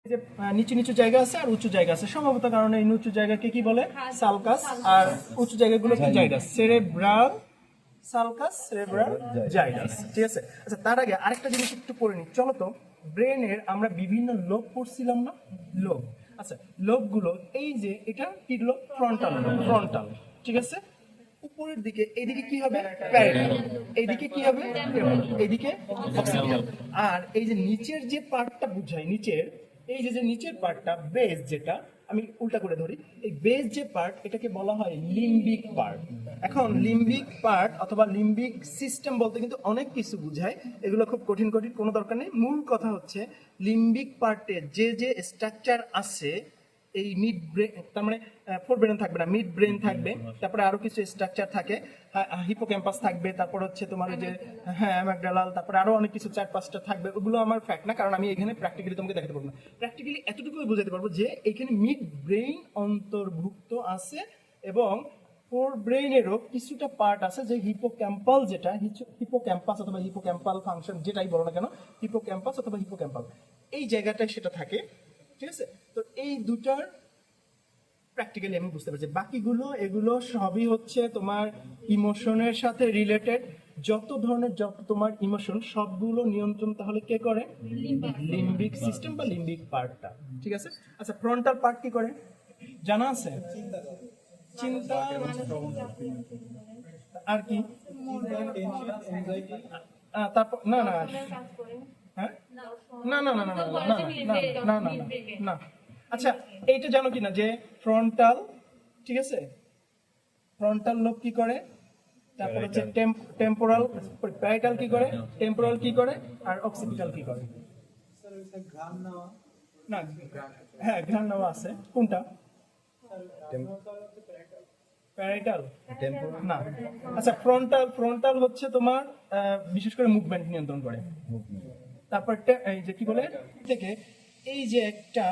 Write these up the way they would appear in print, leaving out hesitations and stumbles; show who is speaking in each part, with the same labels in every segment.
Speaker 1: যে নিচু নিচু জায়গা আছে আর উঁচু জায়গা আছে, সম্ভবত কারণে এই নিচু জায়গাকে কি বলে সালকাস, আর উঁচু জায়গাগুলো কি Zydus, cerebral sulcus, cerebral Zydus. ঠিক আছে, আচ্ছা তার আগে আরেকটা জিনিস একটু পড়ে নিই, চলো তো। ব্রেনের আমরা বিভিন্ন লোব পড়ছিলাম না, লোব। আচ্ছা লোবগুলো, এই যে এটা কি লোব, ফ্রন্টাল লোব, ফ্রন্টাল। ঠিক আছে, উপরের দিকে এইদিকে কি হবে প্যারাইটাল, এইদিকে কি হবে টেম্পোরাল, এইদিকে অক্সিপিটাল। আর এই যে নিচের যে পার্টটা বুঝাই, নিচের এই যে নিচের পার্টটা বেস, যেটা আমি উল্টা করে ধরি, এই বেস যে পার্ট এটাকে বলা হয় লিম্বিক পার্ট। এখন লিম্বিক পার্ট অথবা লিম্বিক সিস্টেম বলতে কিন্তু অনেক কিছু বুঝায়, এগুলো খুব কঠিন কঠিন কোনো দরকার নেই। মূল কথা হচ্ছে লিম্বিক পার্টে যে যে স্ট্রাকচার আছে, এই মিড ব্রেন, তার মানে ফোর ব্রেন থাকবে না, মিড ব্রেন থাকবে, তারপরে আরো কিছু স্ট্রাকচার থাকে, হিপোক্যাম্পাস থাকবে, তারপর হচ্ছে তোমার ওই যে অ্যামাগডালাল, তারপরে আরো অনেক কিছু 4-5টা থাকবে। ওগুলো আমার ফ্যাক্ট না, কারণ আমি এখানে প্র্যাকটিক্যালি তোমাকে দেখাতে পারবো না। প্র্যাকটিক্যালি এতটুকুই বোঝাতে পারবো যে এখানে মিড ব্রেন অন্তর্ভুক্ত আছে, এবং ফোর ব্রেইনেরও কিছুটা পার্ট আছে যে হিপোক্যাম্পাল, যেটা হিপোক্যাম্পাস অথবা হিপোক্যাম্পাল ফাংশন যেটাই বলো না কেন, হিপোক্যাম্পাস অথবা হিপোক্যাম্পাল এই জায়গাটায় সেটা থাকে। ঠিক আছে, তো এই দুটার প্র্যাকটিক্যালি আমি বুঝতে পারছি। বাকিগুলো এগুলো সবই হচ্ছে তোমার ইমোশনের সাথে রিলেটেড। যত ধরনের যত তোমার ইমোশন সবগুলো নিয়ন্ত্রণ তাহলে কে করে, লিম্বিক সিস্টেম বা লিম্বিক পার্টটা। ঠিক আছে, আচ্ছা ফ্রন্টাল পার্ট কি করে জানা আছে? চিন্তা, আর কি, তারপর না না, হ্যাঁ না না না না না না না না না। আচ্ছা এইটা জানো কিনা যে ফ্রন্টাল, ঠিক আছে, ফ্রন্টাল লোব কি করে, তারপর হচ্ছে টেম্পোরাল, প্যারাইটাল কি করে, টেম্পোরাল কি করে, আর অক্সিপিটাল কি করে? না, হ্যাঁ ঘ্রাণ নেওয়া আছে, কোনটা? প্যারাইটাল না। আচ্ছা ফ্রন্টাল, ফ্রন্টাল হচ্ছে তোমার বিশেষ করে মুভমেন্ট নিয়ন্ত্রণ করে। তারপর এই যে কি বলে থেকে এই যে একটা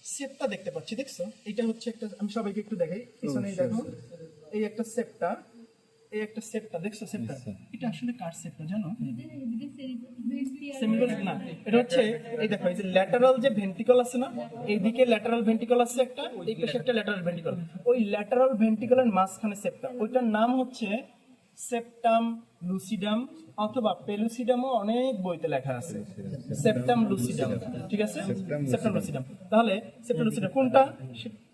Speaker 1: সেপটা দেখতে পাচ্ছি, দেখছো? এটা হচ্ছে একটা, আমি সবাইকে একটু দেখাই, পিছনে দেখো, এই একটা সেপটা, এই একটা সেপটা দেখছো? সেপটা এটা আসলে কার সেপটা জানো? সেমিবল না, এটা হচ্ছে এই দেখো, এই যে ল্যাটারাল যে ভেন্ট্রিকল আছে না, এইদিকে ল্যাটারাল ভেন্ট্রিকল আছে একটা, এই পাশে একটা ল্যাটারাল ভেন্ট্রিকল, ওই ল্যাটারাল ভেন্ট্রিকলের মাঝখানে সেপটা, ওইটার নাম হচ্ছে সেপ্টাম লুসিডাম, অথবা পেলুসিডামও অনেক বইতে লেখা আছে, সেপ্টাম লুসিডাম। ঠিক আছে, সেপ্টাম লুসিডাম। তাহলে সেপ্টাম লুসিডাম কোনটা?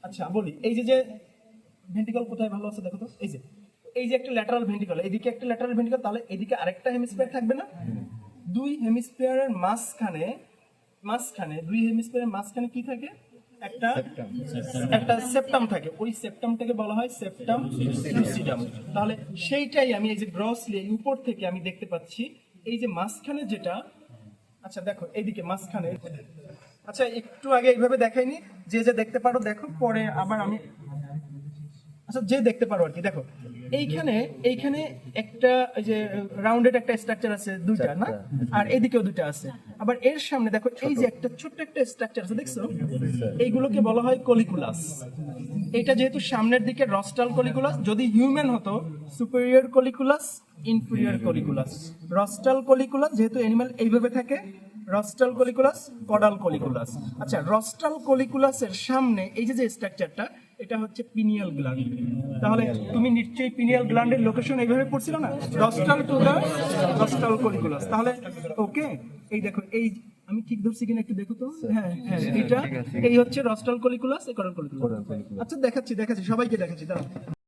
Speaker 1: আচ্ছা বলি, এই যে ভেন্ট্রিকল কোথায় ভালো আছে দেখো তো, এই যে একটা ল্যাটারাল ভেন্ট্রিকল, এদিকে একটা ল্যাটারাল ভেন্ট্রিকল, তাহলে এদিকে আরেকটা হেমিস্ফিয়ার থাকবে না? দুই হেমিস্ফিয়ারের মাঝখানে, দুই হেমিস্ফিয়ারের মাঝখানে কি থাকে? একটা সেপ্টাম থাকে, ওই সেপ্টামটাকে বলা হয় সেপ্টাম লুসিডাম। তাহলে সেইটাই আমি এই যে গ্রসলি উপর থেকে আমি দেখতে পাচ্ছি, এই যে মাঝখানে যেটা, আচ্ছা দেখো এইদিকে মাঝখানে, আচ্ছা একটু আগে এইভাবে দেখাইনি, যে দেখতে পারো দেখো, পরে আবার আমি, আচ্ছা যে দেখতে পারো আর কি, দেখো এইখানে একটা এই যে রাউন্ডেড একটা স্ট্রাকচার আছে দুইটা না, আর এদিকেও দুইটা আছে, আবার এর সামনে দেখো এই যে একটা ছোট্ট একটা স্ট্রাকচার আছে, দেখছো? এইগুলোকে বলা হয় কলিকুলাস। এটা যেহেতু সামনের দিকে রস্টাল কলিকুলাস, যদি হিউম্যান হতো সুপেরিয়র কলিকুলাস, ইনফেরিয়র কলিকুলাস। রস্টাল কলিকুলাস যেহেতু অ্যানিমাল এইভাবে থাকে, রস্টাল কলিকুলাস, কডাল কলিকুলাস। আচ্ছা রস্টাল কলিকুলাসের সামনে এই যে স্ট্রাকচারটা, এটা হচ্ছে পিনিয়াল গ্ল্যান্ড। তাহলে তুমি নিশ্চয়ই পিনিয়াল গ্ল্যান্ডের লোকেশন এইভাবে পড়ছিল না, রস্টাল টু দা রস্টাল কলিকুলাস। তাহলে ওকে, এই দেখো, এই আমি ঠিক ধরছি কিনা একটু দেখো তো, হ্যাঁ হ্যাঁ এটা এই হচ্ছে রস্টাল কলিকুলাস, এই কডাল কলিকুলাস। আচ্ছা দেখাচ্ছি সবাইকে দেখাচ্ছি, দাঁড়াও।